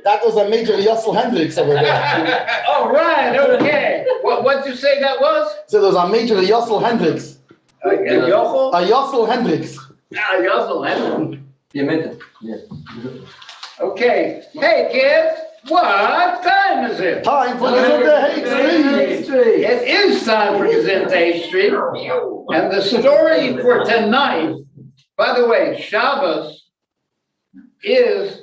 That was a major Yossel Hendricks over there. All right, okay. What'd you say that was? So there's a major Yossel Hendricks. A Yossel? A Yossel Hendricks. Yossel Hendricks. You meant it. Yeah. Okay. Hey, kids. What time is it? Time for Gezintahait Street. It is time for Gezintahait Street. And the story for tonight, by the way, Shabbos is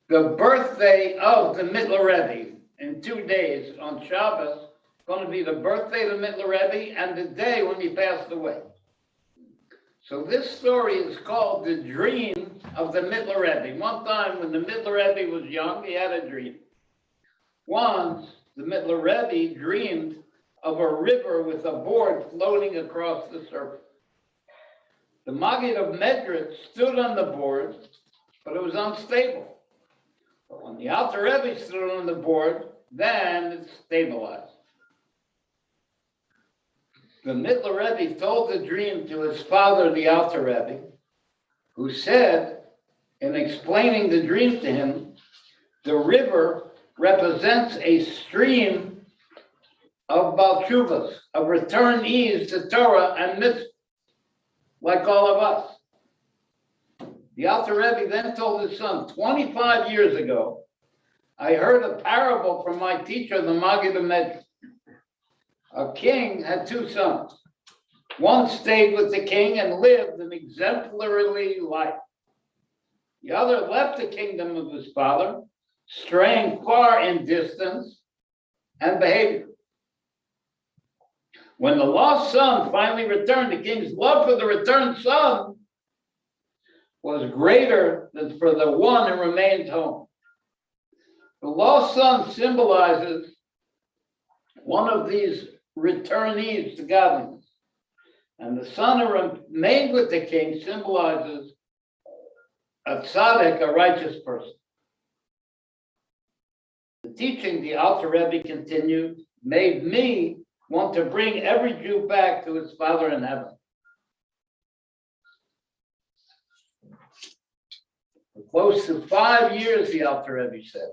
the birthday of the Mittler Rebbe. In 2 days on Shabbos, it's going to be the birthday of the Mittler Rebbe and the day when he passed away. So this story is called The Dream of the Mittler Rebbe. One time when the Mittler Rebbe was young, he had a dream. Once, the Mittler Rebbe dreamed of a river with a board floating across the surface. The Maggid of Medrit stood on the board, but it was unstable. But when the Alter Rebbe stood on the board, then it stabilized. The Mittler Rebbe told the dream to his father, the Alter Rebbe, who said, in explaining the dream to him, the river represents a stream of Balchuvas, of returnees to Torah and mitzvah, like all of us. The Alter Rebbe then told his son, 25 years ago, I heard a parable from my teacher, the Maggid of Medrit. A king had 2 sons. One stayed with the king and lived an exemplary life. The other left the kingdom of his father, straying far in distance and behavior. When the lost son finally returned, the king's love for the returned son was greater than for the one who remained home. The lost son symbolizes one of these returnees to godliness. And the son who remained with the king symbolizes a tzaddik, a righteous person. The teaching, the Alter Rebbe continued, made me want to bring every Jew back to his Father in heaven. For close to 5 years, the Alter Rebbe said,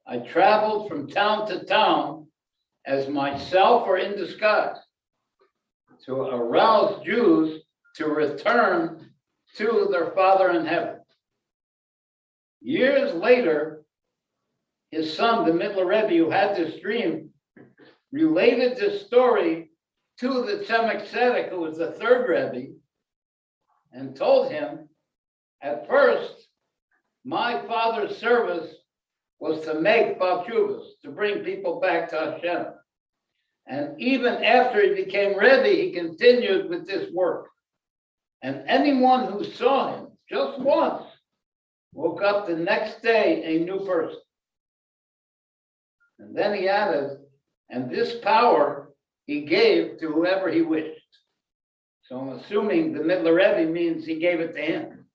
I traveled from town to town as myself or in disguise to arouse Jews to return to their Father in heaven. Years later, his son, the Mittler Rebbe, who had this dream, related this story to the Tzemek Tzedek, who was the 3rd Rebbe, and told him, at first, my father's service was to make Balchuvas, to bring people back to Hashem. And even after he became Rebbe, he continued with this work. And anyone who saw him just once will up the next day a new person. And then he added, and this power he gave to whoever he wished. So I'm assuming the Midler Rebbe means he gave it to him.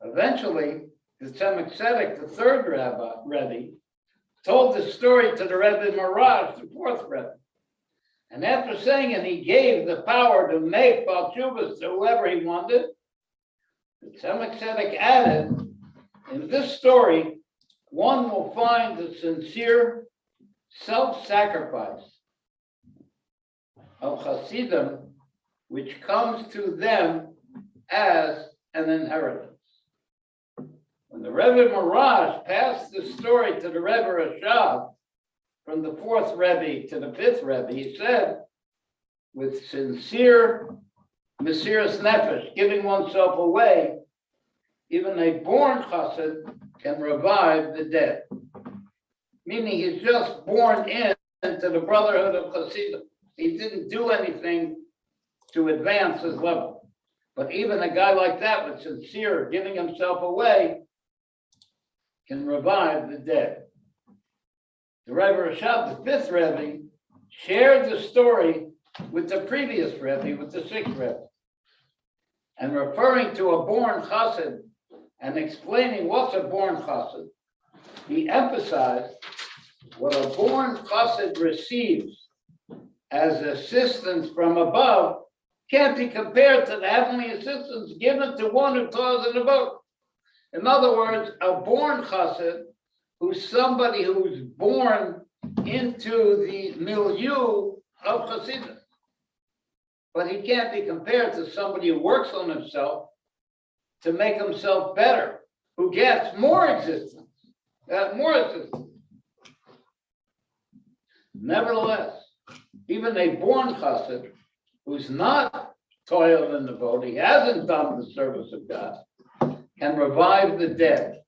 Eventually, the Tzemach Tzedek, the third Rebbe, told the story to the Rebbe Mirage, the fourth Rebbe. And after saying it, he gave the power to make Baal Teshuvos to whoever he wanted. The Tzemach Tzedek added, in this story, one will find the sincere self-sacrifice of Hasidim, which comes to them as an inheritance. When the Rebbe Mirage passed the story to the Rebbe Rashab, from the fourth Rebbe to the fifth Rebbe, he said, with sincere Mesiras Nefesh, giving oneself away, even a born chassid can revive the dead. Meaning he's just born into the brotherhood of Chassidim. He didn't do anything to advance his level. But even a guy like that with sincere giving himself away can revive the dead. The Rebbe Rashab, the fifth Rebbe, shared the story with the previous Rebbe, with the sixth Rebbe. And referring to a born chassid and explaining what's a born chassid, he emphasized what a born chassid receives as assistance from above can't be compared to the heavenly assistance given to one who toils in the boat. In other words, a born chassid, who's somebody who's born into the milieu of chassidus. But he can't be compared to somebody who works on himself to make himself better, who gets more existence, more assistance. Nevertheless, even a born chassid who's not toiled in the boat, he hasn't done the service of God, can revive the dead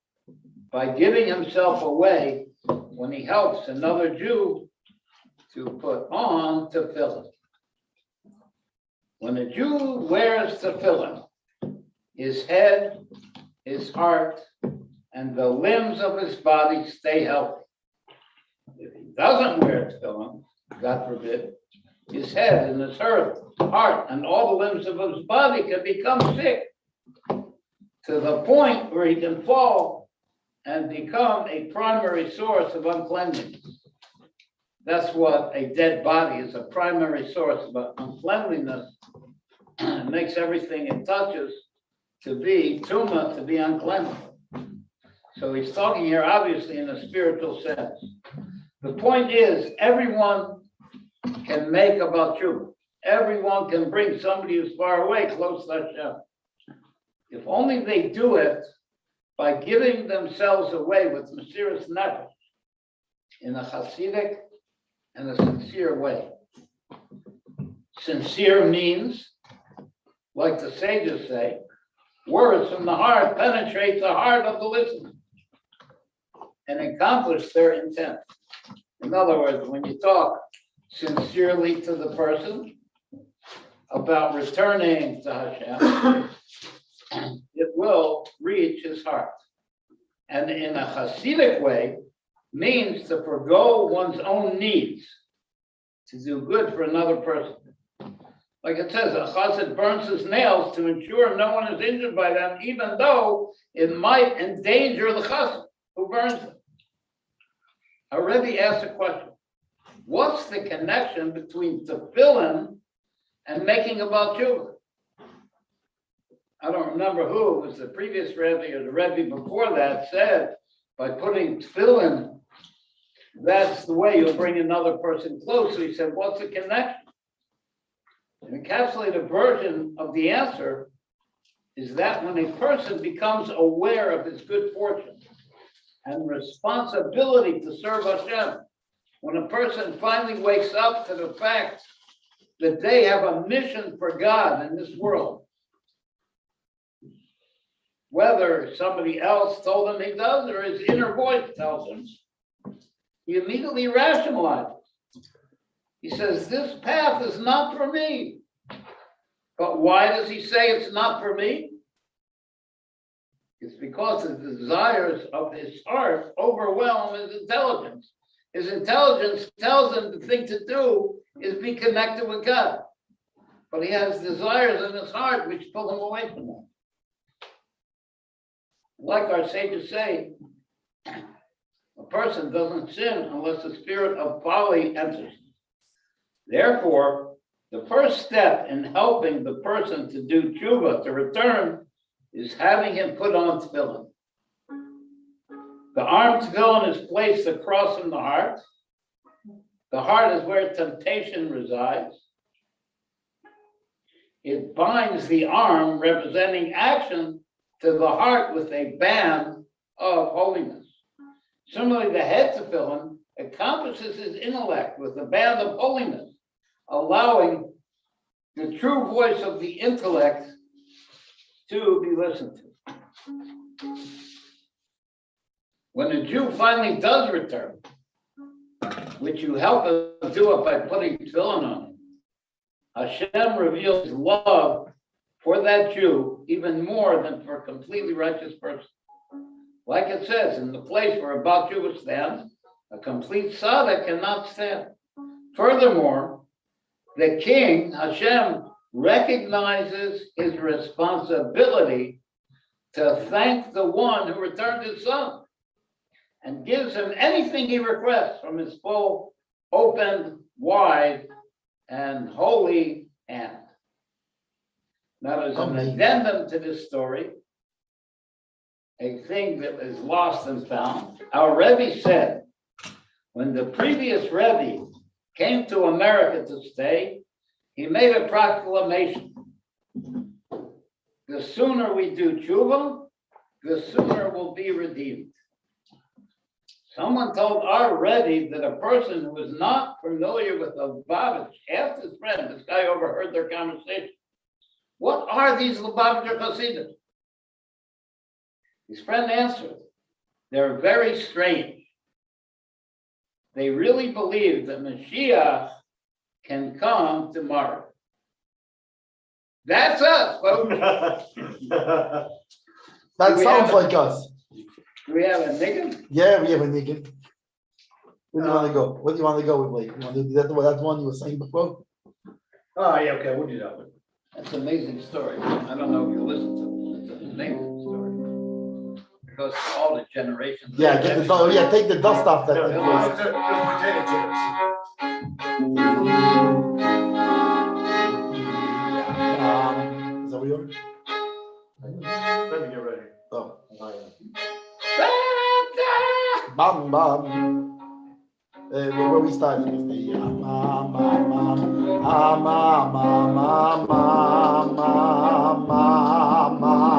by giving himself away when he helps another Jew to put on tefillin. When a Jew wears tefillin, his head, his heart, and the limbs of his body stay healthy. If he doesn't wear tefillin, God forbid, his head and his heart and all the limbs of his body can become sick to the point where he can fall and become a primary source of uncleanliness. That's what a dead body is, a primary source of uncleanliness. It makes everything it touches to be tumah, to be unclean. So he's talking here obviously in a spiritual sense. The point is, everyone can make a Baal Teshuvah. Everyone can bring somebody who's far away close to Hashem. If only they do it by giving themselves away with Mesiras Nefesh in a Hasidic and a sincere way. Sincere means, like the sages say, words from the heart penetrate the heart of the listener and accomplish their intent. In other words, when you talk sincerely to the person about returning to Hashem, it will reach his heart. And in a Hasidic way, means to forgo one's own needs to do good for another person. Like it says, a chassid burns his nails to ensure no one is injured by them, even though it might endanger the chassid who burns them. A Rebbe asked a question: what's the connection between tefillin and making a Baal Teshuvah? I don't remember who, it was the previous Rebbe or the Rebbe before that, said by putting tefillin, that's the way you'll bring another person close. So he said, what's the connection? An encapsulated version of the answer is that when a person becomes aware of his good fortune and responsibility to serve Hashem, when a person finally wakes up to the fact that they have a mission for God in this world, whether somebody else told him he does or his inner voice tells him, he immediately rationalizes. He says, this path is not for me. But why does he say it's not for me? It's because the desires of his heart overwhelm his intelligence. His intelligence tells him the thing to do is be connected with God. But he has desires in his heart which pull him away from that. Like our sages say, a person doesn't sin unless the spirit of folly enters. Therefore, the first step in helping the person to do tshuva, to return, is having him put on tefillin. The arm tefillin is placed across from the heart. The heart is where temptation resides. It binds the arm, representing action, to the heart with a band of holiness. Similarly, the head tefillin accomplishes his intellect with a band of holiness, allowing the true voice of the intellect to be listened to. When a Jew finally does return, which you help him do it by putting tefillin on him, Hashem reveals love for that Jew even more than for a completely righteous person. Like it says, in the place where a Baal Tshuva stands, a complete tzaddik cannot stand. Furthermore, the king, Hashem, recognizes his responsibility to thank the one who returned his son and gives him anything he requests from his full, open, wide, and holy hand. Now, there's an addendum to this story, a thing that is lost and found. Our Rebbe said, when the previous Rebbe came to America to stay, he made a proclamation. The sooner we do tshuva, the sooner we'll be redeemed. Someone told our Rebbe that a person who is not familiar with Lubavitch asked his friend, this guy overheard their conversation, what are these Lubavitcher Hasidim? His friend answered, they're very strange. They really believe that Mashiach can come tomorrow. That's us, folks. That sounds like us. Do we have a nigga? Yeah, we have a nigga. Where do you want to go? What do you want to go with? Like, you want to do that? That's the one you were saying before. Oh, yeah, okay, we'll do that one. That's an amazing story. I don't know if you listen to it. It's an amazing story. It goes through all the generations. Yeah, get the dust. Yeah, take the dust off that. No, thing no, first. just potato chips. Is that what you are? Let me get ready. Oh. Santa! Bam, bam. Where we started is the ma ma ma ma ma ma ma ma ma ma ma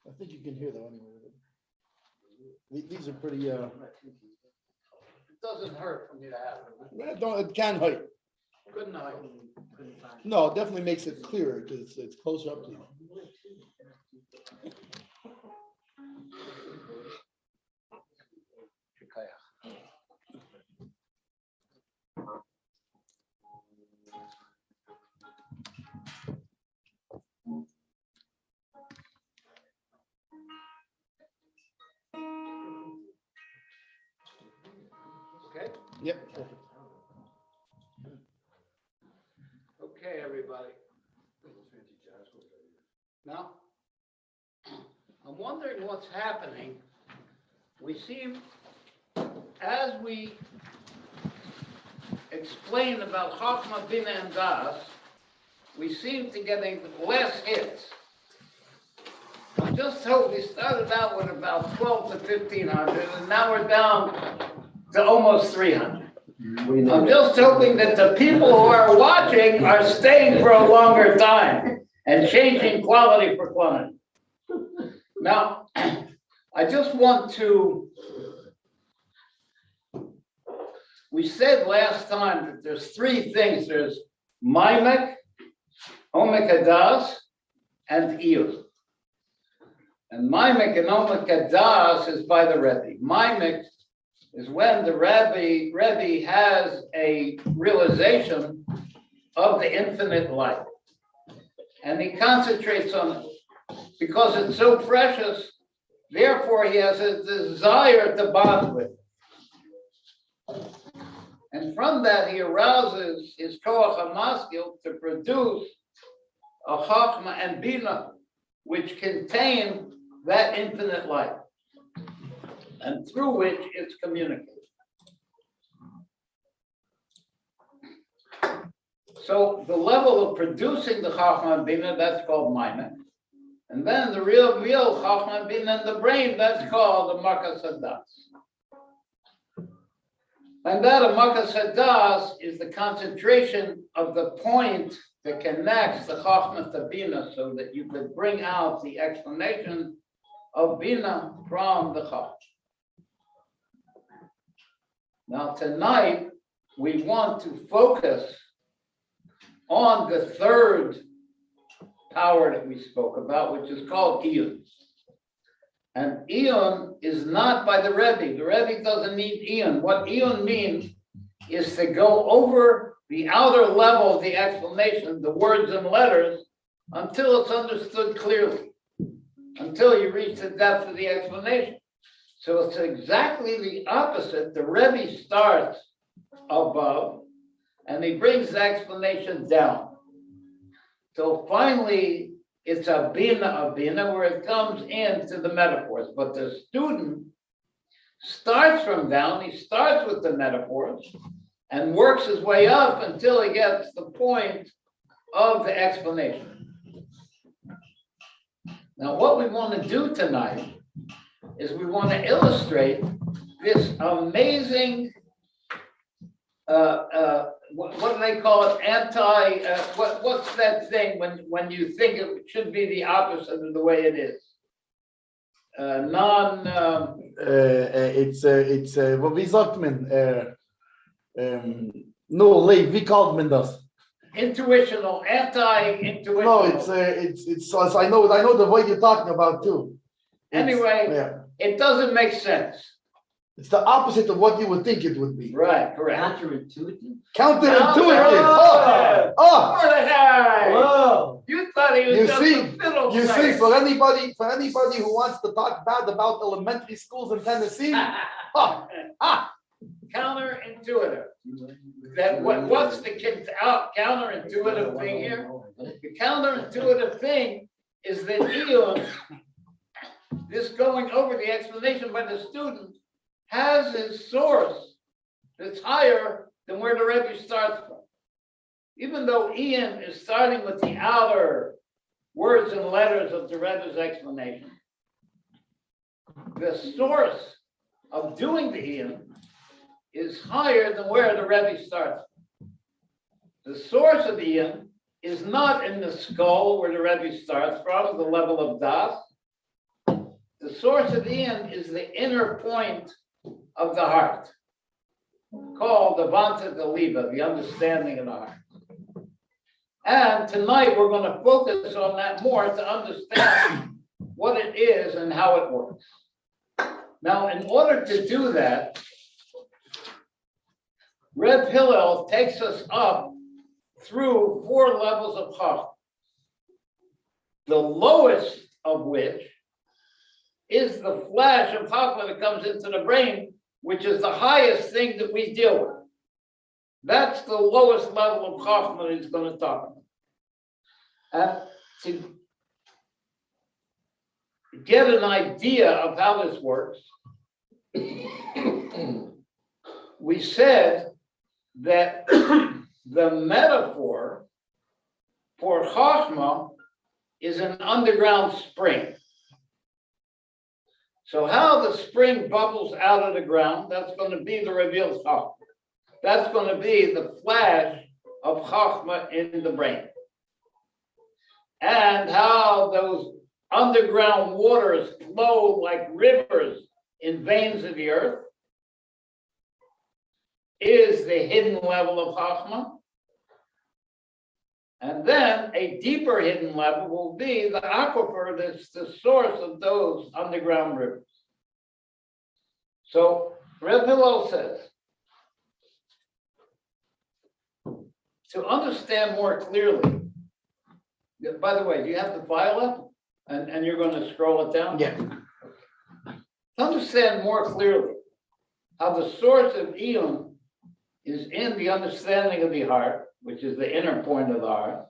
I think you can hear though anyway. These are pretty. It doesn't hurt for me to have it. It can hurt. Good night. No, it definitely makes it clearer because it's closer up to you. Okay. Yep. Perfect. Okay, everybody. Now, I'm wondering what's happening. We seem, as we explain about Chachma, Bina, and Das, we seem to getting less hits. I'm just told we started out with about 12 to 1,500, and now we're down to almost 300. I'm just hoping that the people who are watching are staying for a longer time and changing quality for quantity. Now, I just want to, we said last time that there's three things. There's Maimek, Omek Hadas, and Iyud. And Maimek and Omek Hadas is by the Rebbe. Maimek is when the Rebbe has a realization of the infinite light. And he concentrates on it because it's so precious, therefore he has a desire to bond with it. And from that he arouses his Koach HaMaskil to produce a Chachma and Bina, which contain that infinite light, and through which it's communicated. So the level of producing the Chachma and Bina, that's called Maimek. And then the real Chachma and Bina in the brain, that's called the Makas Hadas. And that Makas Hadas is the concentration of the point that connects the Chachma to Bina, so that you could bring out the explanation of Bina from the Chachma. Now tonight, we want to focus on the third power that we spoke about, which is called Iyun. And Iyun is not by the Rebbe. The Rebbe doesn't need Iyun. What Iyun means is to go over the outer level of the explanation, the words and letters, until it's understood clearly, until you reach the depth of the explanation. So it's exactly the opposite. The Rebbe starts above, and he brings the explanation down. So finally, it's a bina, where it comes into the metaphors. But the student starts from down, he starts with the metaphors, and works his way up until he gets the point of the explanation. Now, what we want to do tonight is we want to illustrate this amazing, what do they call it? What's that thing when you think it should be the opposite of the way it is? It's what wie sagt man? No, wie called man das? Intuitional, anti-intuitional. No, it's I know the way you're talking about too. Anyway, it doesn't make sense. It's the opposite of what you would think it would be. Right, correct. Counterintuitive? Counterintuitive. Whoa. You thought he was just a fiddle You see, player. for anybody who wants to talk bad about elementary schools in Tennessee, Counterintuitive. What's the counterintuitive thing here? The counterintuitive thing is that Iyun, this going over the explanation by the student, has his source that's higher than where the Rebbe starts from. Even though Iyun is starting with the outer words and letters of the Rebbe's explanation, the source of doing the Iyun is higher than where the Rebbe starts. The source of Iyun is not in the skull where the Rebbe starts from, the level of Das. The source of Iyun is the inner point of the heart, called the Vanta de Liba, the understanding of the heart. And tonight we're going to focus on that more to understand what it is and how it works. Now, in order to do that, Reb Hillel takes us up through 4 levels of Chachma, the lowest of which is the flash of Chachma that comes into the brain, which is the highest thing that we deal with. That's the lowest level of Chachma that he's going to talk about. And to get an idea of how this works, we said that the metaphor for Chachma is an underground spring. So how the spring bubbles out of the ground, that's going to be the revealed Chachma. That's going to be the flash of Chachma in the brain. And how those underground waters flow like rivers in veins of the earth is the hidden level of Chachma. And then a deeper hidden level will be the aquifer that's the source of those underground rivers. So Reb Hillel says, to understand more clearly, by the way, do you have the file up? And you're going to scroll it down? Yeah. To understand more clearly how the source of Iyun is in the understanding of the heart, which is the inner point of the heart,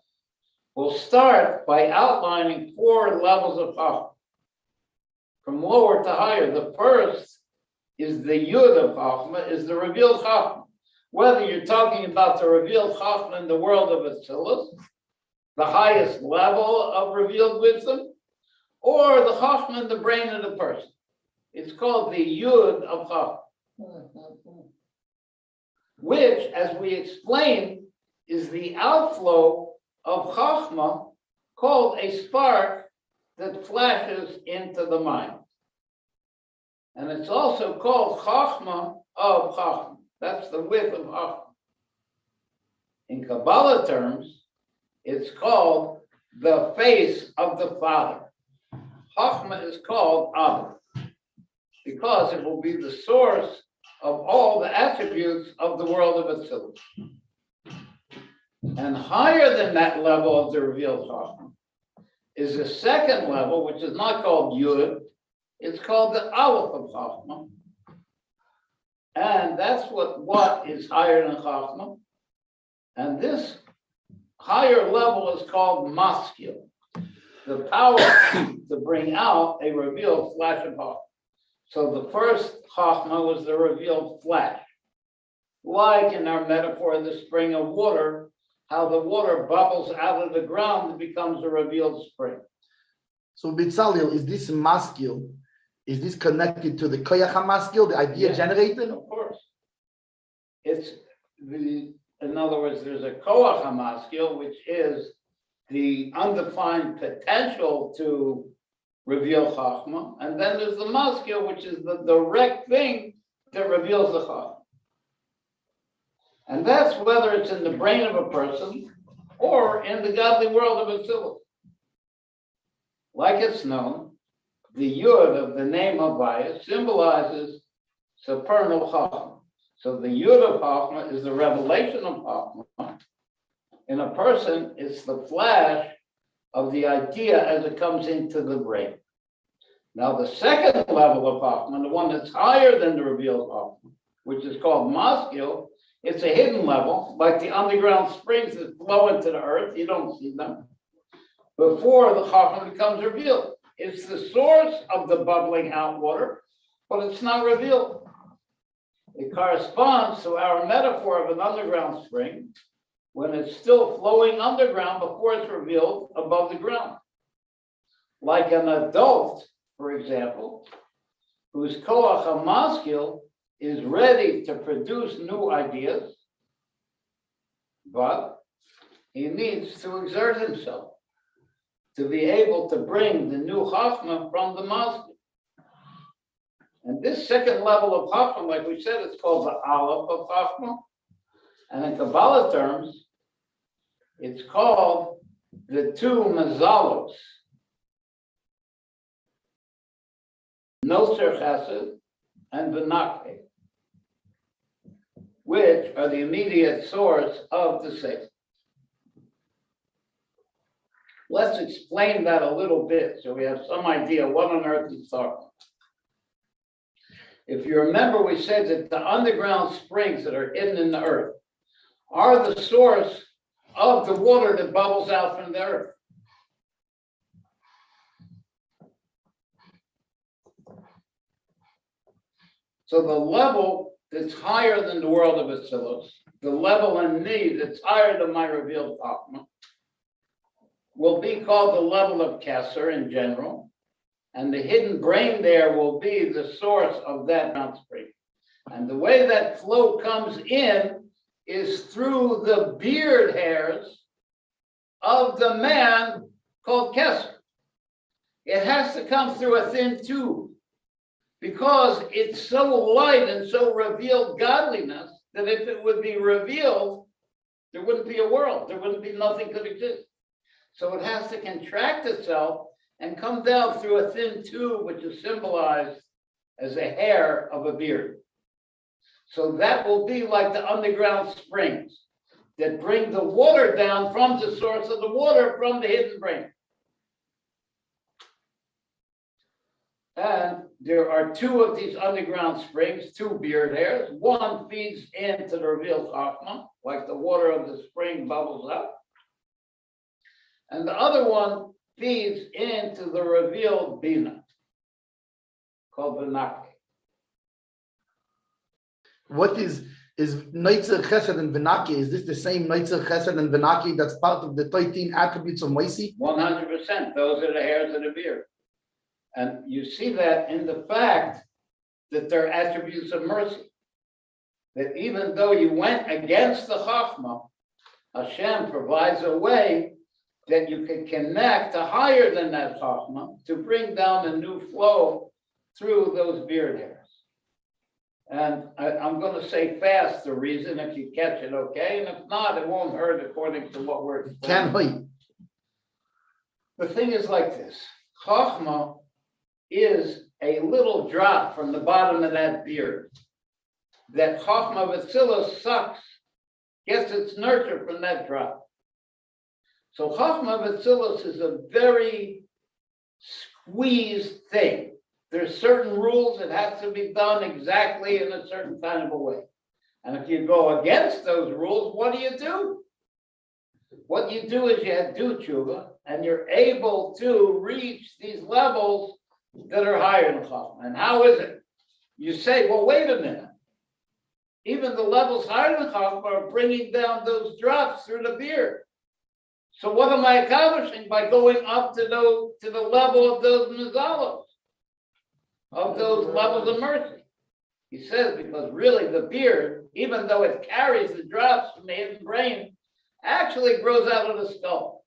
we'll start by outlining 4 levels of Chachma, from lower to higher. The first is the Yud of Chachma, is the revealed Chachma. Whether you're talking about the revealed Chachma in the world of Atzilus, the highest level of revealed wisdom, or the Chachma in the brain of the person. It's called the Yud of Chachma, which, as we explained, is the outflow of Chachma, called a spark that flashes into the mind. And it's also called Chachma of Chachma. That's the width of Chachma. In Kabbalah terms, It's called the face of the Father. Chachma is called Abba because it will be the source of all the attributes of the world of Atzilus. And higher than that level of the revealed Chachma is the second level, which is not called Yud, it's called the Aleph of Chachma. And that's what is higher than Chachma. And this higher level is called Maskil, the power to bring out a revealed flash of Chachma. So the first Chachma was the revealed flash. Like in our metaphor of the spring of water, how the water bubbles out of the ground and becomes a revealed spring. So Bitzalel, is this maskil? Is this connected to the koyach maskil, the idea generated? Of course. In other words, there's a koach hamaskil, which is the undefined potential to reveal chachma, and then there's the maskil, which is the direct thing that reveals the chachma. And that's whether it's in the brain of a person or in the godly world of Atzilus. Like it's known, the yud of the name of Vayeitzei symbolizes supernal chachma. So the yud of chachma is the revelation of chachma. In a person, it's the flash of the idea as it comes into the brain. Now, the second level of chachma, the one that's higher than the revealed chachma, which is called maskil, it's a hidden level, like the underground springs that flow into the earth. You don't see them before the chachma becomes revealed. It's the source of the bubbling out water, but it's not revealed. It corresponds to our metaphor of an underground spring when it's still flowing underground before it's revealed above the ground. Like an adult, for example, whose koach hamaskil is ready to produce new ideas, but he needs to exert himself to be able to bring the new chachma from the maskil. And this second level of chachma, like we said, it's called the aleph of chachma. And in Kabbalah terms, it's called the two mazalos, Noser Chesed and Benakhe, which are the immediate source of the Sefer. Let's explain that a little bit so we have some idea what on earth he's talking about. If you remember, we said that the underground springs that are hidden in the earth are the source of the water that bubbles out from the earth. So the level that's higher than the world of Atzilus, the level in me that's higher than my revealed chachma, will be called the level of Kesser in general, and the hidden brain there will be the source of that ground spring. And the way that flow comes in is through the beard hairs of the man called Kesser. It has to come through a thin tube because it's so light and so revealed godliness that if it would be revealed, there wouldn't be a world. There wouldn't be nothing could exist. So it has to contract itself and come down through a thin tube, which is symbolized as a hair of a beard. So that will be like the underground springs that bring the water down from the source of the water from the hidden brain. And there are two of these underground springs, two beard hairs. One feeds into the revealed chachma, like the water of the spring bubbles up. And the other one feeds into the revealed bina, called Benakhe. What is Neitzer Chesed and Benakhe? Is this the same Neitzer Chesed and Benakhe that's part of the 13 attributes of Moisi? 100%. Those are the hairs of the beard. And you see that in the fact that they're attributes of mercy. That even though you went against the Chachma, Hashem provides a way that you can connect to higher than that Chachma to bring down a new flow through those beard hairs. And I'm going to say fast the reason, if you catch it, okay? And if not, it won't hurt according to what we're Can't explaining. wait. The thing is like this. Chachma is a little drop from the bottom of that beard. That Chachma V'Tzilas sucks, gets its nurture from that drop. So Chachma V'Tzilas is a very squeezed thing. There's certain rules, it has to be done exactly in a certain kind of a way. And if you go against those rules, what do? What you do is you do tshuva, and you're able to reach these levels that are higher than Chachma. And how is it? You say, well, wait a minute. Even the levels higher than Chachma are bringing down those drops through the beard. So what am I accomplishing by going up to the level of those mizalos, of those levels of mercy? He says, because really the beard, even though it carries the drops from the hidden brain, actually grows out of the skull.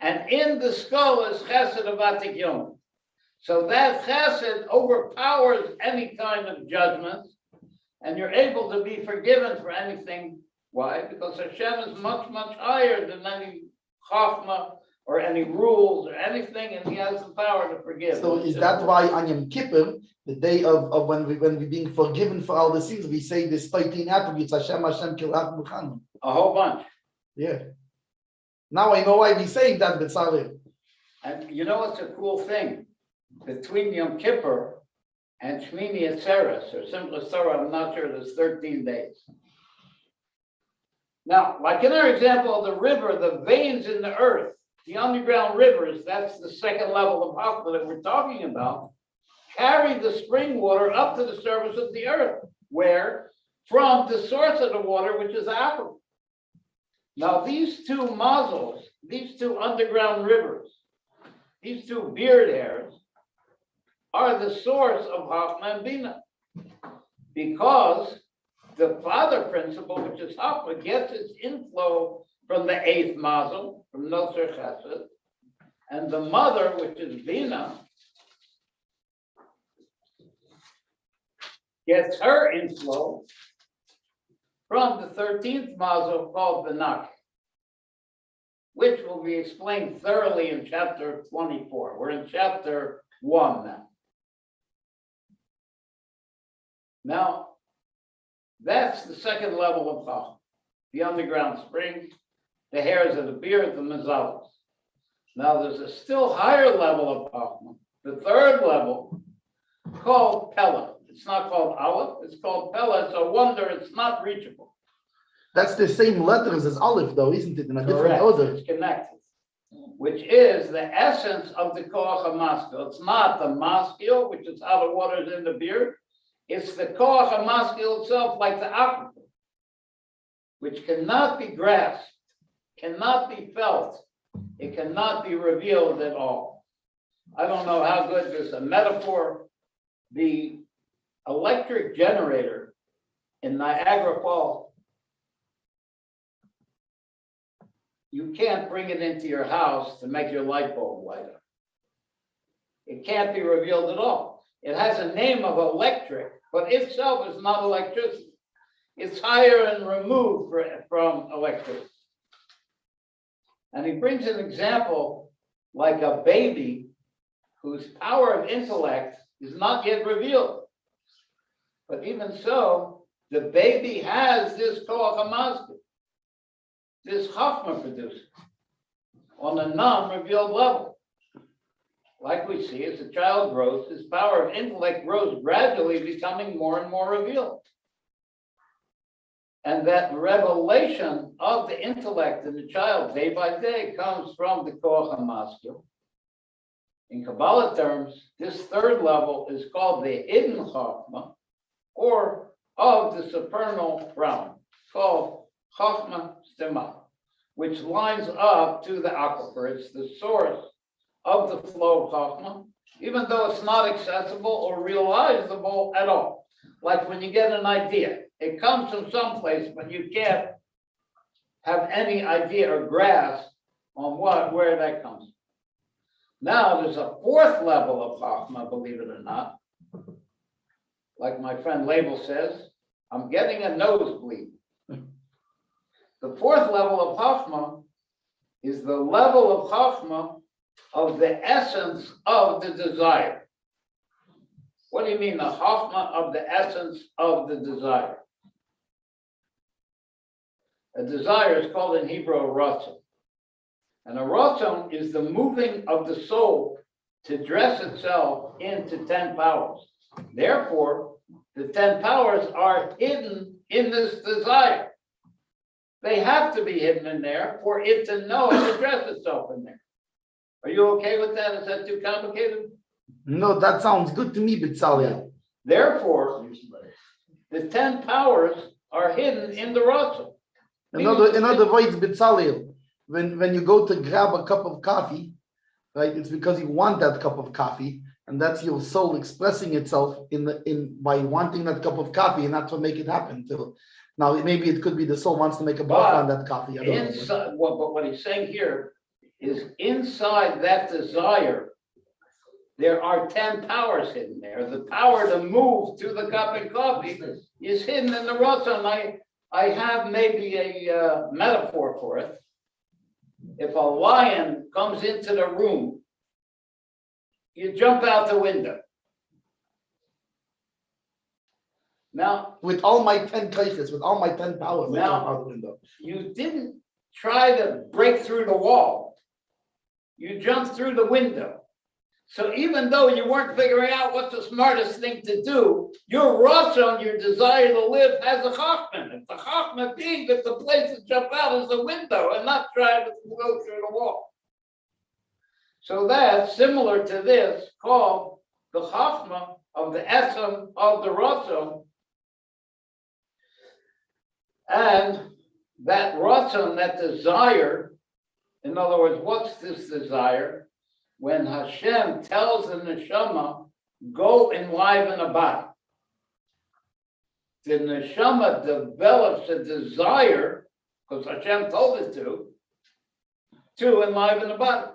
And in the skull is chesed of Atik Yom. So that chesed overpowers any kind of judgment, and you're able to be forgiven for anything. Why? Because Hashem is much, much higher than any chachma or any rules or anything, and He has the power to forgive. So is that why on Yom Kippur, the day of when we're being forgiven for all the sins, we say this 13 attributes, Hashem, Hashem, Kilach, Muchan. A whole bunch. Yeah. Now I know why we say that, B'Tzalel. And you know what's a cool thing? Between Yom Kippur and Shmini Atzeres, or Simchas Torah, I'm not sure, there's 13 days. Now, like in our example of the river, the veins in the earth, the underground rivers, that's the second level of Chachma that we're talking about, carry the spring water up to the surface of the earth, where? From the source of the water, which is the aquifer. Now, these two mazzos, these two underground rivers, these two beard hairs, are the source of Chachma and Bina. Because the father principle, which is Chachma, gets its inflow from the eighth mazel, from Nosher Chesed, and the mother, which is Bina, gets her inflow from the 13th mazel called Benak, which will be explained thoroughly in chapter 24. We're in chapter 1 now. Now, that's the second level of Chachma, the underground spring, the hairs of the beard, the mazalos. Now, there's a still higher level of Chachma, the third level, called Pella. It's not called Aleph, it's called Pella. It's a wonder, it's not reachable. That's the same letters as Aleph, though, isn't it? In a different Correct. order. It's connected, which is the essence of the Koach HaMaskil. It's not the maskil, which is how the water is in the beard. It's the Koach HaMaskil itself, like the aquifer, which cannot be grasped, cannot be felt, it cannot be revealed at all. I don't know how good this is a metaphor. The electric generator in Niagara Falls, you can't bring it into your house to make your light bulb light up. It can't be revealed at all. It has a name of electric, but itself is not electricity. It's higher and removed from electricity. And he brings an example like a baby whose power of intellect is not yet revealed. But even so, the baby has this koach hamazkir, this chachma producer, on a non-revealed level. Like we see, as the child grows, his power of intellect grows, gradually becoming more and more revealed. And that revelation of the intellect in the child day by day comes from the koach hamazkir. In Kabbalah terms, this third level is called the hidden chachma, or of the supernal realm, called chachma stima, which lines up to the aquifer. It's the source of the flow of chachma, even though it's not accessible or realizable at all. Like when you get an idea, it comes from someplace, but you can't have any idea or grasp on where that comes from. Now there's a fourth level of chachma, believe it or not, like my friend Label says, I'm getting a nosebleed. The fourth level of Chachma is the level of Chachma of the essence of the desire. What do you mean, the Chachma of the essence of the desire? A desire is called in Hebrew a ratzon. And a ratzon is the moving of the soul to dress itself into 10 powers. Therefore, the 10 powers are hidden in this desire. They have to be hidden in there for it to know how to dress itself in there. Are you okay with that? Is that too complicated? No, that sounds good to me, Bitzalel. Therefore, the 10 powers are hidden in the ratzon. In other words, Bitzalel, when you go to grab a cup of coffee, right, it's because you want that cup of coffee, and that's your soul expressing itself by wanting that cup of coffee, and that's what make it happen. So now maybe it could be the soul wants to make a bracha on that coffee. I don't know. But what he's saying here is inside that desire, there are 10 powers hidden there. The power to move to the cup of coffee is hidden in the ratzon. I have maybe a metaphor for it. If a lion comes into the room, you jump out the window. Now, with all my 10 kaifas, with all my 10 powers, I jump out the window. You didn't try to break through the wall. You jumped through the window. So even though you weren't figuring out what's the smartest thing to do, your ratzon, your desire to live, has a chachma. It's the chachma being that the place to jump out is the window and not try to go through the wall. So that's similar to this, called the chachma of the essence of the ratzon. And that ratzon, that desire, in other words, what's this desire? When Hashem tells the neshama, go enliven a body. The neshama develops a desire, because Hashem told it to enliven the body.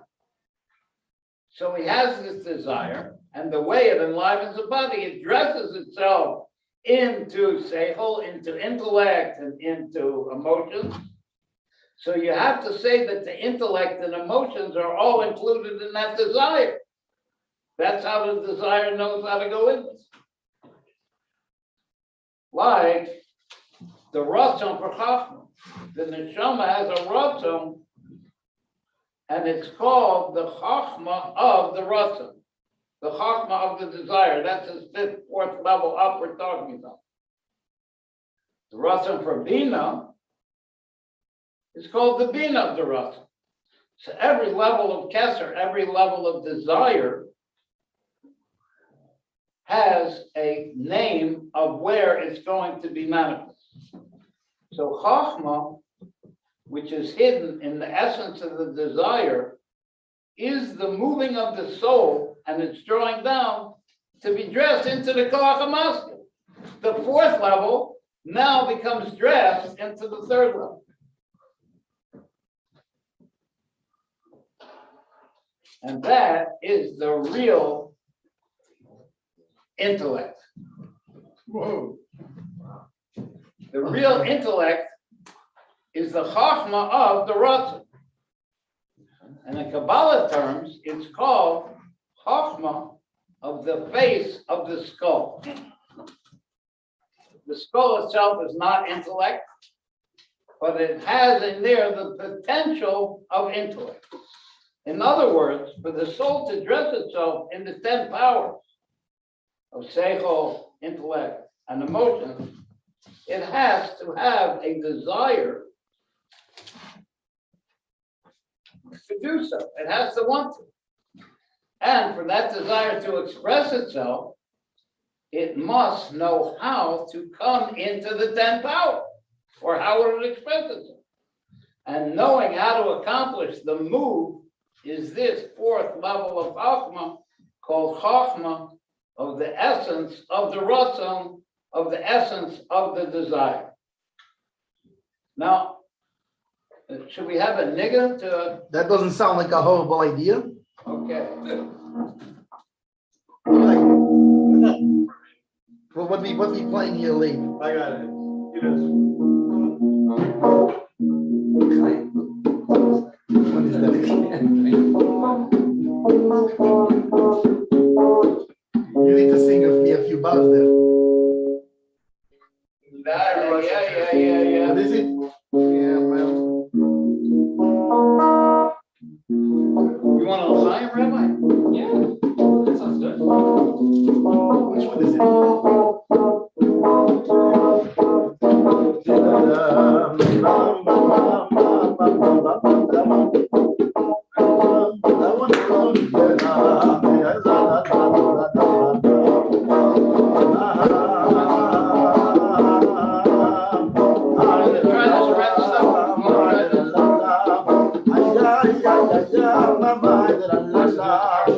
So he has this desire, and the way it enlivens the body, it dresses itself into seichel, into intellect, and into emotions. So you have to say that the intellect and emotions are all included in that desire. That's how the desire knows how to go in this. Like the ratzon for chachma. The neshama has a ratzon, and it's called the chachma of the ratzon. The chachma of the desire. That's his fifth, fourth level up we're talking about. The ratzon for bina, it's called the bina of the ratzon. So every level of keser, every level of desire has a name of where it's going to be manifest. So chachma, which is hidden in the essence of the desire, is the moving of the soul, and it's drawing down to be dressed into the koach hamaskil. The fourth level now becomes dressed into the third level. And that is the real intellect. Whoa. The real intellect is the chachma of the ratzon. And in Kabbalah terms, it's called chachma of the face of the skull. The skull itself is not intellect, but it has in there the potential of intellect. In other words, for the soul to dress itself in the 10 powers of seichel, intellect, and emotions, it has to have a desire to do so. It has to want to. And for that desire to express itself, it must know how to come into the 10 powers, or how it would express itself. And knowing how to accomplish the move is this fourth level of chachma, called chachma of the essence of the ratzon, of the essence of the desire. Now, should we have a nigga to? That doesn't sound like a horrible idea. Okay. Well, what's he playing here, Lee? I got it. It is. What is that? You need to sing me a few bars there. Yeah. What is it? Yeah, well. You want to line, Rabbi? Yeah. That sounds good. Which one is it? That one.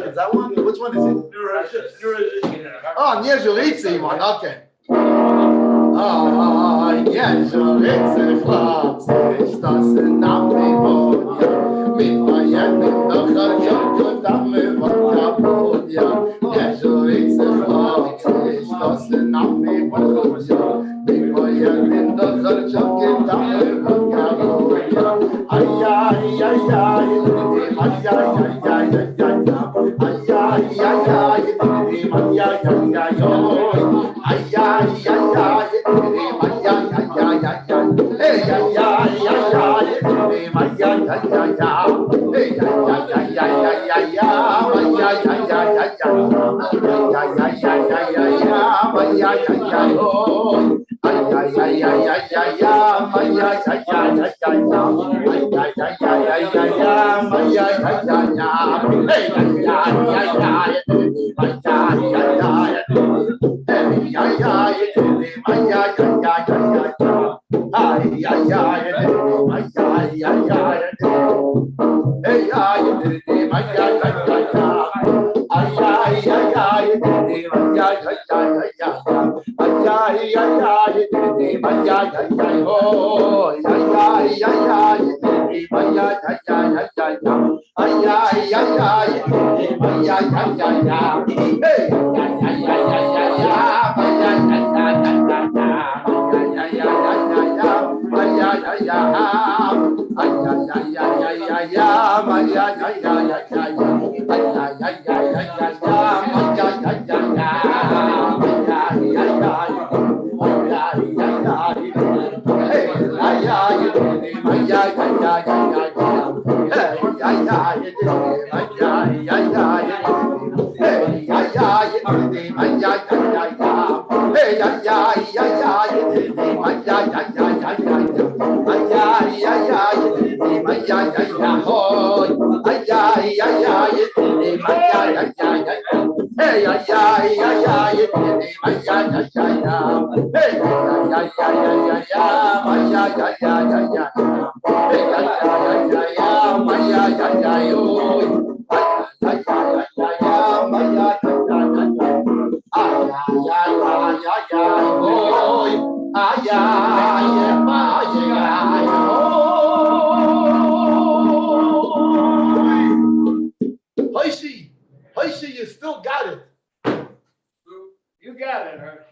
Is that one? Which one is it? Oh, Vayeitzei one. Okay. Vayeitzei Hatzvi-Bais das Name mit Vayeitzei das Name You still got it. You got it, Hirsch.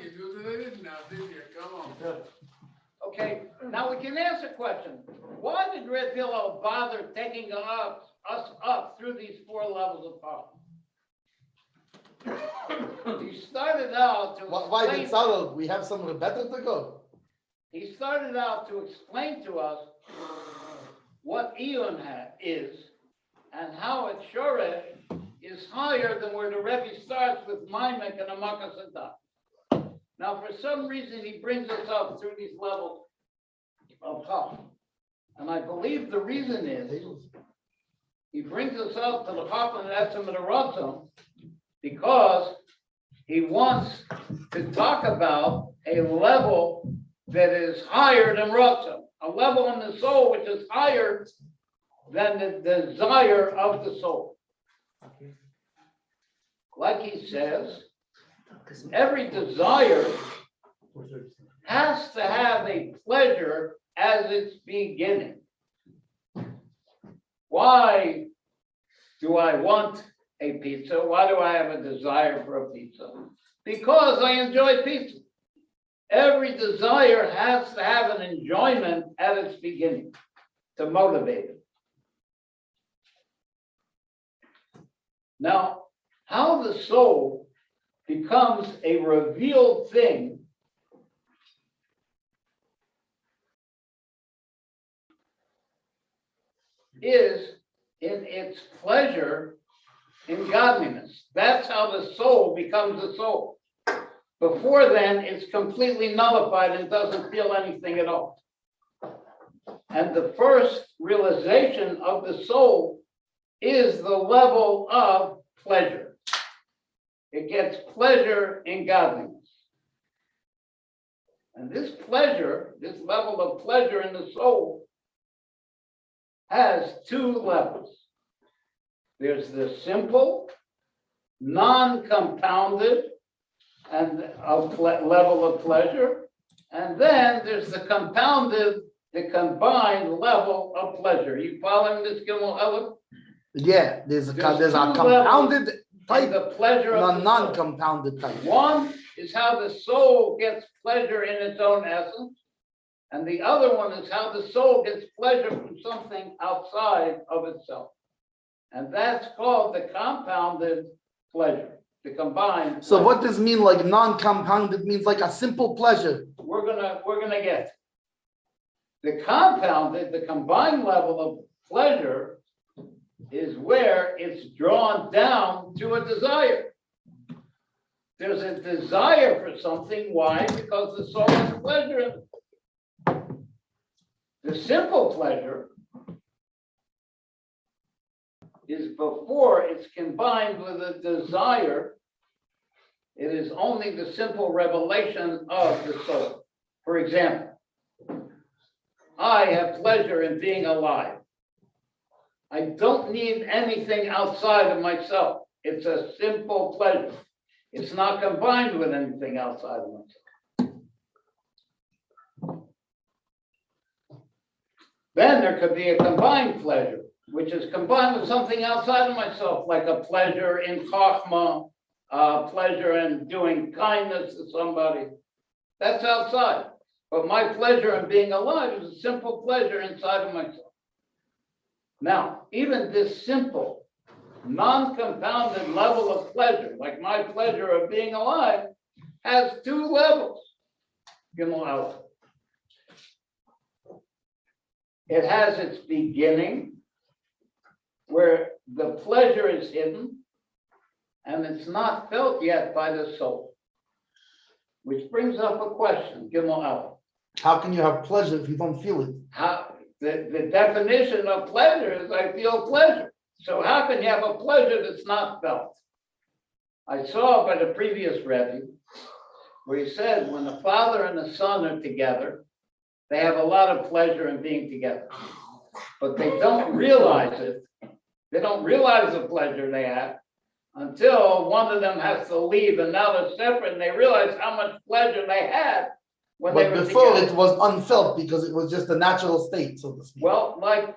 You do it now, did you? Come on. Okay, now we can ask a question. Why did Red Hillel bother taking us up through these 4 levels of power? He started out to Why explain, did Saddle? We have somewhere better to go. he started out to explain to us what Eon is and how its Shoresh is higher than where the Rebbe starts with Maimek and Amakas and Dach. Now, for some reason, he brings us up through these levels of Chach. And I believe the reason is he brings us up to the Chach and Etzem and the Ratzon because he wants to talk about a level that is higher than Ratzon, a level in the soul which is higher than the desire of the soul. Like he says, every desire has to have a pleasure as its beginning. Why do I want a pizza? Why do I have a desire for a pizza? Because I enjoy pizza. Every desire has to have an enjoyment at its beginning to motivate it. Now, how the soul becomes a revealed thing is in its pleasure in godliness. That's how the soul becomes a soul. Before then, it's completely nullified and doesn't feel anything at all. And the first realization of the soul is the level of pleasure. It gets pleasure in godliness. And this pleasure, this level of pleasure in the soul, has two levels. There's the simple, non-compounded, and level of pleasure. And then there's the compounded, the combined level of pleasure. You following this, Gimel Aleph? Yeah, there's a compounded type, the pleasure and of a non-compounded type. One is how the soul gets pleasure in its own essence, and the other one is how the soul gets pleasure from something outside of itself. And that's called the compounded pleasure, the combined. So pleasure. what does mean like non-compounded means like a simple pleasure? We're gonna get the compounded, the combined level of pleasure is where it's drawn down to a desire. There's a desire for something. Why? Because the soul has pleasure in it. The simple pleasure is before it's combined with a desire. It is only the simple revelation of the soul. For example, I have pleasure in being alive. I don't need anything outside of myself. It's a simple pleasure. It's not combined with anything outside of myself. Then there could be a combined pleasure, which is combined with something outside of myself, like a pleasure in chachma, pleasure in doing kindness to somebody. That's outside. But my pleasure in being alive is a simple pleasure inside of myself. Now, even this simple, non-compounded level of pleasure, like my pleasure of being alive, has two levels. Gimel Aleph. It has its beginning, where the pleasure is hidden, and it's not felt yet by the soul. Which brings up a question, Gimel Aleph. How can you have pleasure if you don't feel it? The definition of pleasure is I feel pleasure. So how can you have a pleasure that's not felt? I saw by the previous Rebbe where he said when the father and the son are together, they have a lot of pleasure in being together, but they don't realize it. They don't realize the pleasure they have until one of them has to leave and now they're separate and they realize how much pleasure they had when they were before together. it was unfelt because it was just a natural state, so to speak. Well, like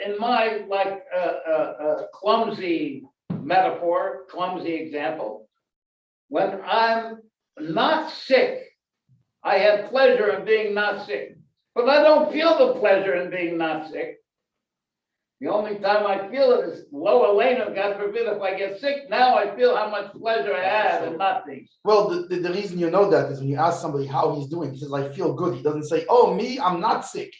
in my clumsy metaphor, clumsy example, when I'm not sick, I have pleasure in being not sick, but I don't feel the pleasure in being not sick. The only time I feel it is low Elena, God forbid, if I get sick, now I feel how much pleasure I have in not being sick. Well, the reason you know that is when you ask somebody how he's doing, he says, I feel good. He doesn't say, oh, me, I'm not sick.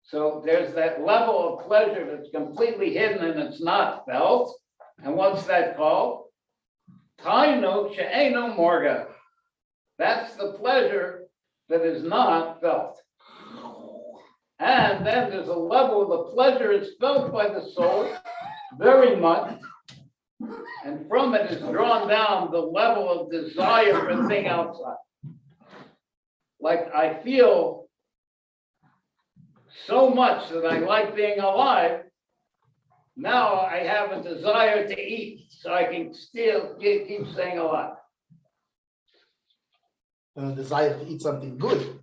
So there's that level of pleasure that's completely hidden and it's not felt. And what's that called? Tainu she'eino morga. That's the pleasure that is not felt. And then there's a level of the pleasure is felt by the soul very much. And from it is drawn down the level of desire for a thing outside. Like I feel so much that I like being alive. Now I have a desire to eat so I can still keep staying alive. And a desire to eat something good.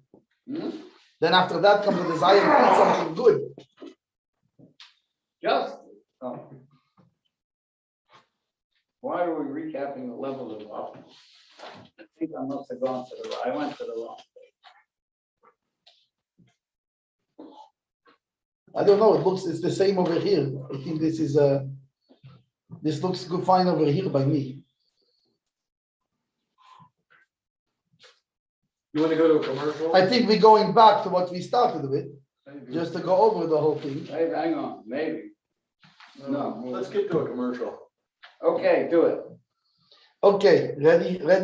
Hmm? Then after that comes the desire to eat something good. Why are we recapping the level of love? I think I must have gone to I went to the wrong. I don't know. It's the same over here. I think this is this looks good fine over here by me. You want to go to a commercial? I think we're going back to what we started with, Maybe. just to go over the whole thing. Hey, hang on, maybe. No. Let's get to a commercial. Okay, do it. Okay, ready. Wait, let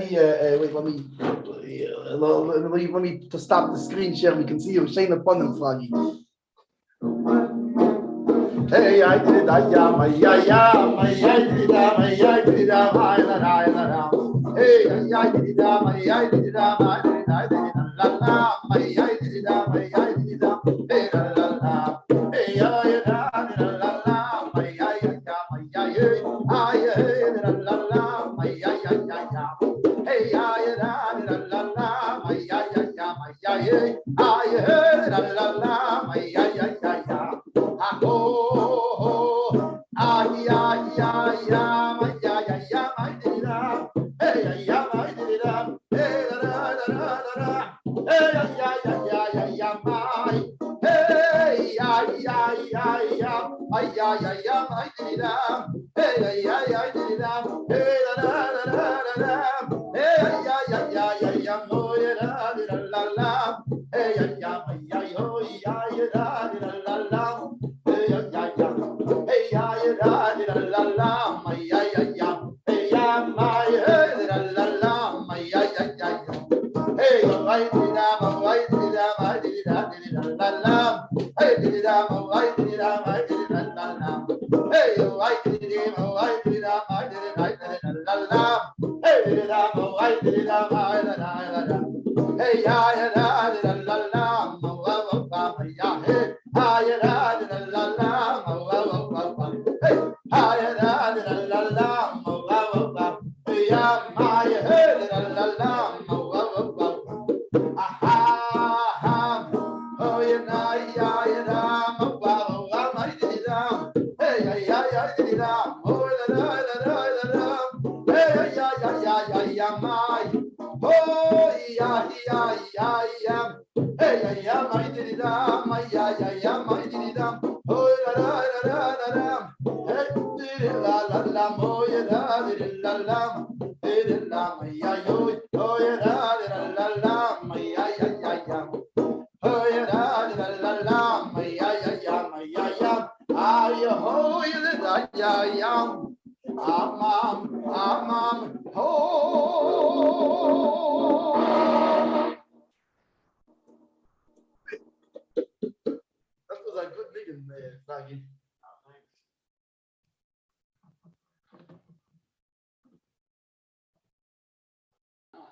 me to stop the screen share. We can see you. Shane upon them, Froggy. Hey, I did that, yeah, my yeah, my yeah, did that, my yeah, did that, I la la la la. Hey, I did that, my yeah, did that, my did that, la la, my yeah, did that, my yeah, did that, hey la la la. Hey, la la la, my yeah, my yeah, la la la, my yeah, hey, la la la, my yeah, my yeah, la la la, my yeah.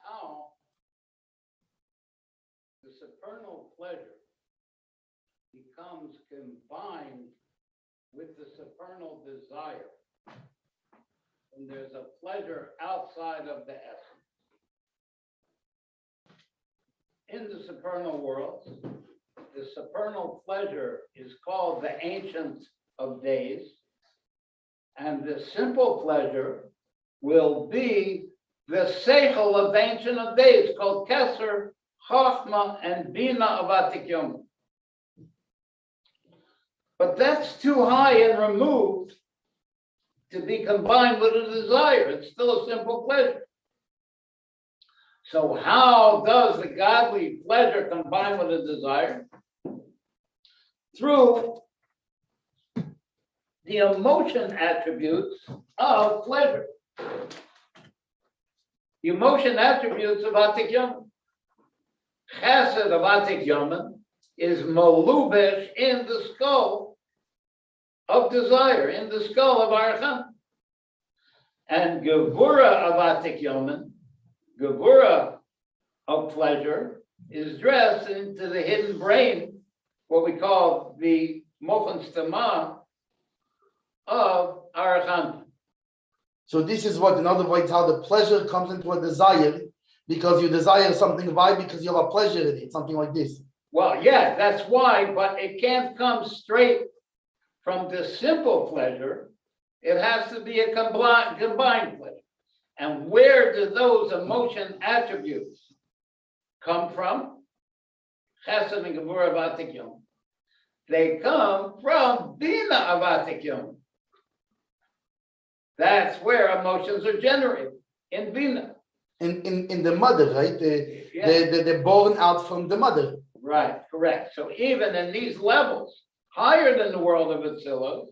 How the supernal pleasure becomes combined with the supernal desire. And there's a pleasure outside of the essence. In the supernal world, the supernal pleasure is called the Ancient of Days, and the simple pleasure will be the Seichel of the Ancient of Days, called Keser, Chochmah, and Bina of Atik Yom. But that's too high and removed to be combined with a desire. It's still a simple pleasure. So how does the godly pleasure combine with a desire? Through the emotion attributes of pleasure. The emotion attributes of Atik Yom. Chesed of Atik Yom is malubesh in the skull of desire, in the skull of Archon. And Gevura of Atik Yom, Gevura of pleasure, is dressed into the hidden brain, what we call the Mochen Stama of Archon. So this is what, in other words, how the pleasure comes into a desire, because you desire something. Why? Because you have a pleasure in it, something like this. Well, yeah, that's why, but it can't come straight from the simple pleasure. It has to be a combined pleasure. And where do those emotion attributes come from? Chesed and Gevurah Atik Yom. They come from Bina of Atik Yom. That's where emotions are generated, in Bina. In the mother, right? They're born out from the mother. Right, correct. So even in these levels, higher than the world of Atzilus,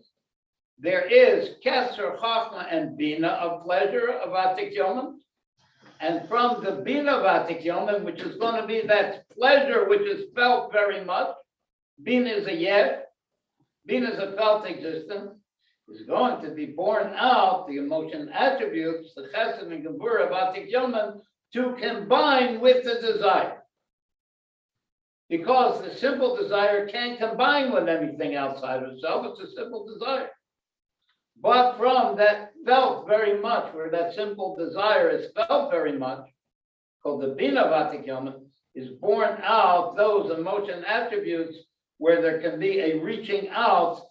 there is Keser, Chachma, and Bina of pleasure of Atik Yomim. And from the Bina of Atik Yomim, which is going to be that pleasure which is felt very much, Bina is a yesh, Bina is a felt existence, is going to be born out the emotion attributes, the Chesed and Gevurah of Atik Yomim, to combine with the desire. Because the simple desire can't combine with anything outside of itself, it's a simple desire. But from that felt very much, where that simple desire is felt very much, called the Bina of Atik Yomim, is born out those emotion attributes where there can be a reaching out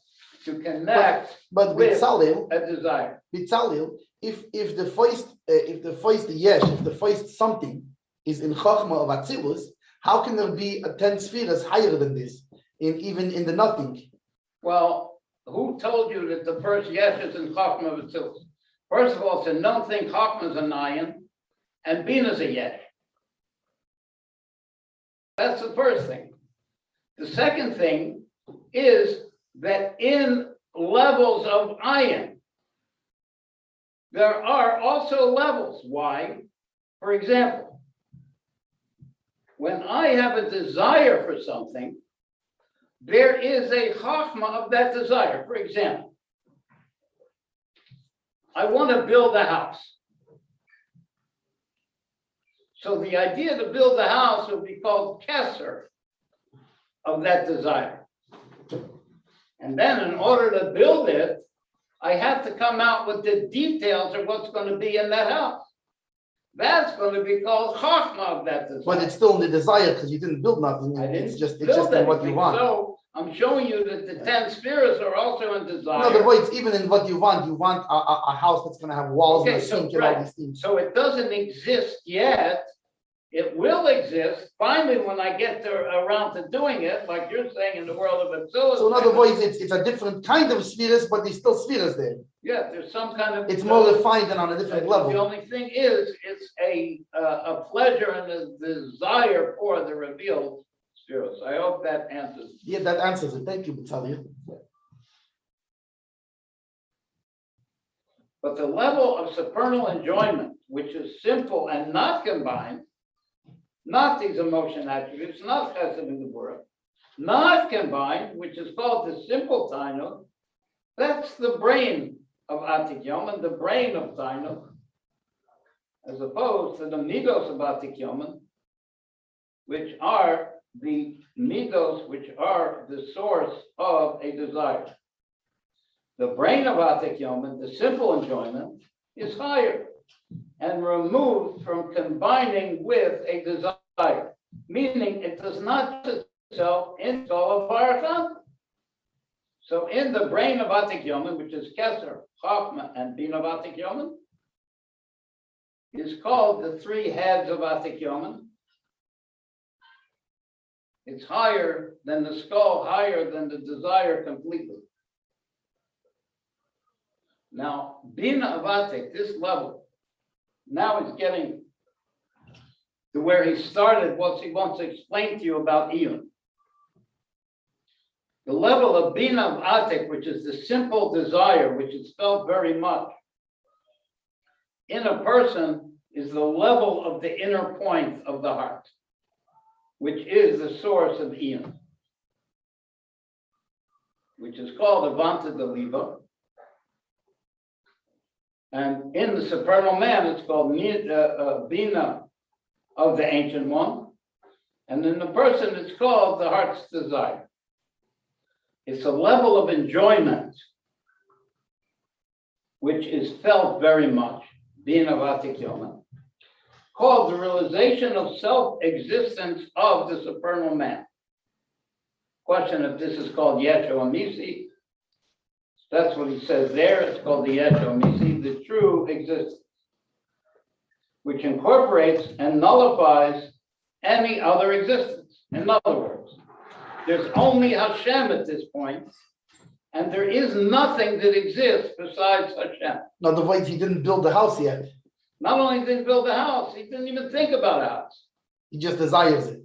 to connect but with Bitzalel, a desire. Bitzalel, if the first yesh, if the first something is in Chachma of Atzilus, how can there be a 10 spheres higher than this, even in the nothing? Well, who told you that the first yesh is in Chachma of Atzilus? First of all, it's a known thing, Chachma is a nayan, and Bina is a yesh. That's the first thing. The second thing is that in levels of ayin, there are also levels. Why? For example, when I have a desire for something, there is a chachma of that desire. For example, I want to build a house. So the idea to build a house would be called keser of that desire. And then in order to build it, I have to come out with the details of what's going to be in that house. That's going to be called chachma of that desire. But it's still in the desire because you didn't build nothing. It's just in what you want. So I'm showing you that the 10 spheres are also in desire. In other words, even in what you want a house that's going to have walls and a sink and all these things. So it doesn't exist yet. It will exist finally when I get around to doing it, like you're saying in the world of Atzilus. So in other words, it's a different kind of spheres, but there's still spheres there. Yeah, there's some kind of. It's more refined and on a different level. The only thing is, it's a pleasure and a desire for the revealed spheres. I hope that answers. Yeah, that answers it. Thank you, B'Tzalia. But the level of supernal enjoyment, which is simple and not combined, not these emotion attributes, not chesed and gevurah, not combined, which is called the simple tainug, that's the brain of Atik Yomim, the brain of tainug, as opposed to the midos of Atik Yomim, which are the midos, which are the source of a desire. The brain of Atik Yomim, the simple enjoyment, is higher and removed from combining with a desire, meaning it does not itself install a barakah. So in the brain of Atik Yomim, which is Keser, Chachma, and Bina of Atik Yomim, is called the three heads of Atik Yomim. It's higher than the skull, higher than the desire completely. Now, Bina of Atik, this level, now is getting to where he started what he wants to explain to you about Iyun. The level of Bina of Atik, which is the simple desire, which is felt very much in a person, is the level of the inner point of the heart, which is the source of Iyun, which is called Avanta Deliva. And in the supernal man, it's called Bina of the Ancient One. And in the person, it's called the heart's desire. It's a level of enjoyment which is felt very much, Bina of Atik Yomim, called the realization of self-existence of the supernal man. Question if this is called Yeshu Amisi, That's what he says there. It's called the Yeshom. You see, the true existence, which incorporates and nullifies any other existence. In other words, there's only Hashem at this point, and there is nothing that exists besides Hashem. In other words, he didn't build the house yet. Not only did he build a house, he didn't even think about a house. He just desires it.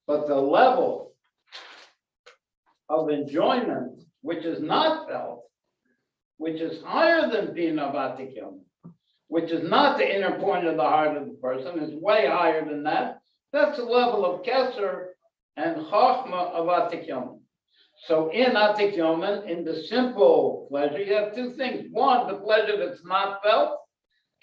But the level of enjoyment, which is not felt, which is higher than Bina Vatikyom, which is not the inner point of the heart of the person, is way higher than that. That's the level of Keser and Chochmah of Atikyomen. So in Atikyomen, in the simple pleasure, you have two things. One, the pleasure that's not felt,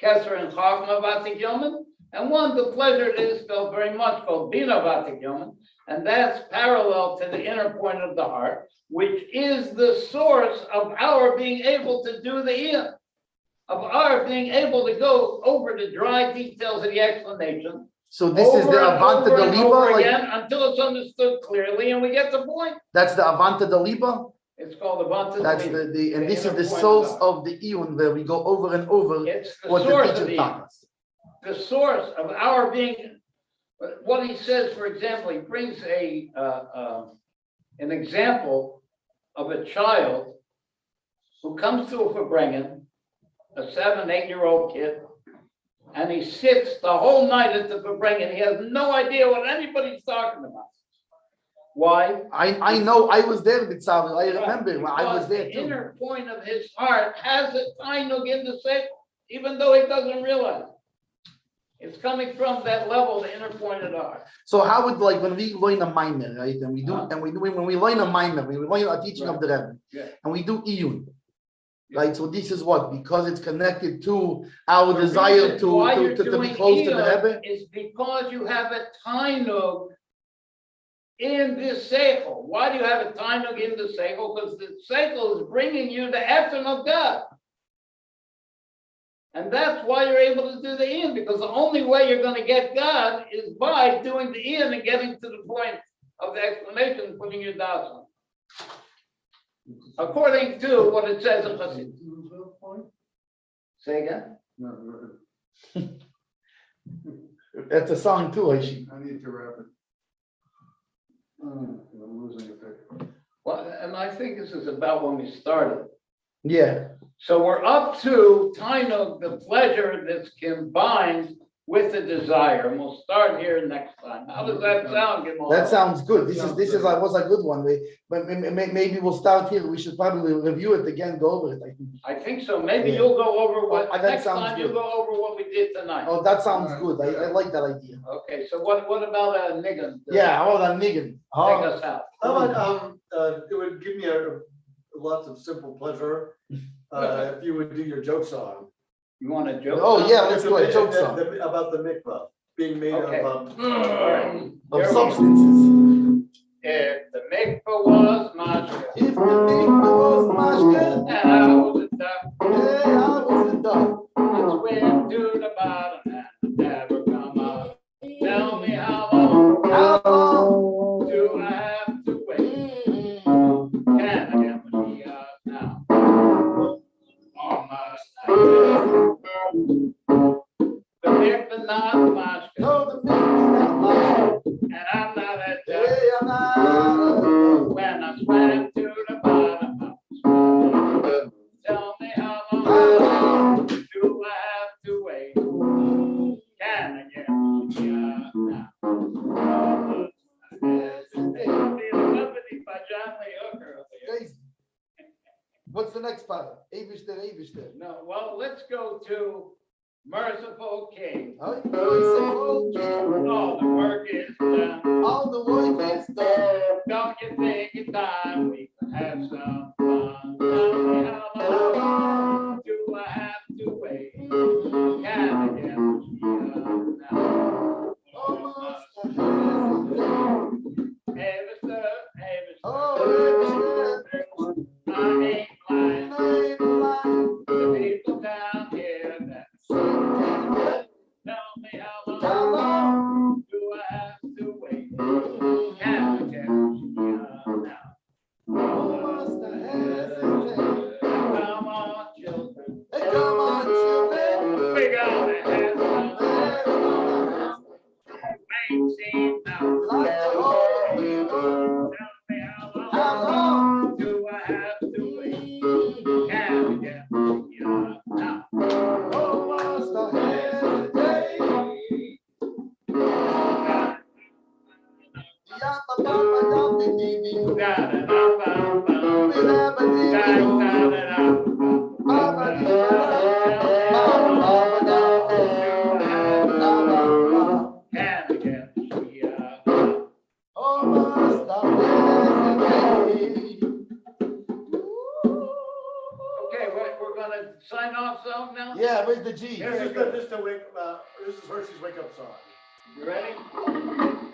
Keser and Chochmah of Atikyomen, and one, the pleasure that is felt very much, called Bina of Atikyomen, and that's parallel to the inner point of the heart, which is the source of our being able to do the Iyun, of our being able to go over the dry details of the explanation. So this is the Avanta de Liba, again, until it's understood clearly, and we get the point. That's the Avanta de Liba. It's called Avanta That's de Liba. and this is the source of the Iyun, where we go over and over. It's the what source the of teacher the taught us. The source of our being. What he says, for example, he brings an example of a child who comes to a Farbrengen, a 7-8-year-old kid, and he sits the whole night at the Farbrengen. He has no idea what anybody's talking about. Why? I know. I was there with Tzavir. I remember. I was there the too. inner point of his heart has a tainug in the seichel, even though he doesn't realize it. It's coming from that level, the inner point of the heart. So how would, like, when we learn a mimer, right? And we do, when we learn a mimer, when we learn a teaching of the Rebbe, and we do iyun, right? So this is what, because it's connected to our desire to be close to the Rebbe. Is because you have a tainug in this seichel. Why do you have a tainug in the seichel? Because the seichel is bringing you the essence of God. And that's why you're able to do the Iyun, because the only way you're going to get God is by doing the Iyun and getting to the point of the explanation, putting your doubts on. According to what it says in Chassidus. Say again? That's a song too, Aishi. I need to wrap it. I'm losing it. Well, and I think this is about when we started. Yeah. So we're up to tainug, the pleasure that's combined with the desire, and we'll start here next time. How does that sound? That sounds good. This was a good one. But maybe we'll start here. We should probably review it again, go over it. I think so. Maybe you'll go over what next time. Good. You'll go over what we did tonight. Oh, that sounds good. I like that idea. Okay. So what about a niggun? Yeah. How about a niggun? Take us out. How about it would give me lots of simple pleasure if you would do your joke song. You want a joke? Oh yeah, let's do a joke song about the mikvah being made Okay. of of substances. If the mikvah was mashka, If the mikvah was mashka, and I was a duck, hey, I was a duck. I swim to the bottom and never come up. Tell me how long do I have to wait? Can I get my out now? The mikvah not mashka, No, the mikvah not mashka. and I'm not a duck. Hey, I'm not a duck. When I swam to the bottom of the swim, tell me how long do I have to wait? Can I get my out now? Accompanied by John Lee Hooker. Guys, what's the next part? Eibishter. No, well, let's go to Merciful King. Oh, merciful King. All the work is done. All the work is done. Don't you think it's time we could have some fun? Tell me how long do I have to wait? Can I get my now? Oh, I ain't lying. lying. The people down here that tell me how long do I ain't seen now. How long do I have to wait? Can I get you now? Oh, must I hesitate? Oh, must I hesitate? Okay, we're gonna sign off song now? Yeah, where's the G? Here This we is go. this is Hershey's wake up song. You ready?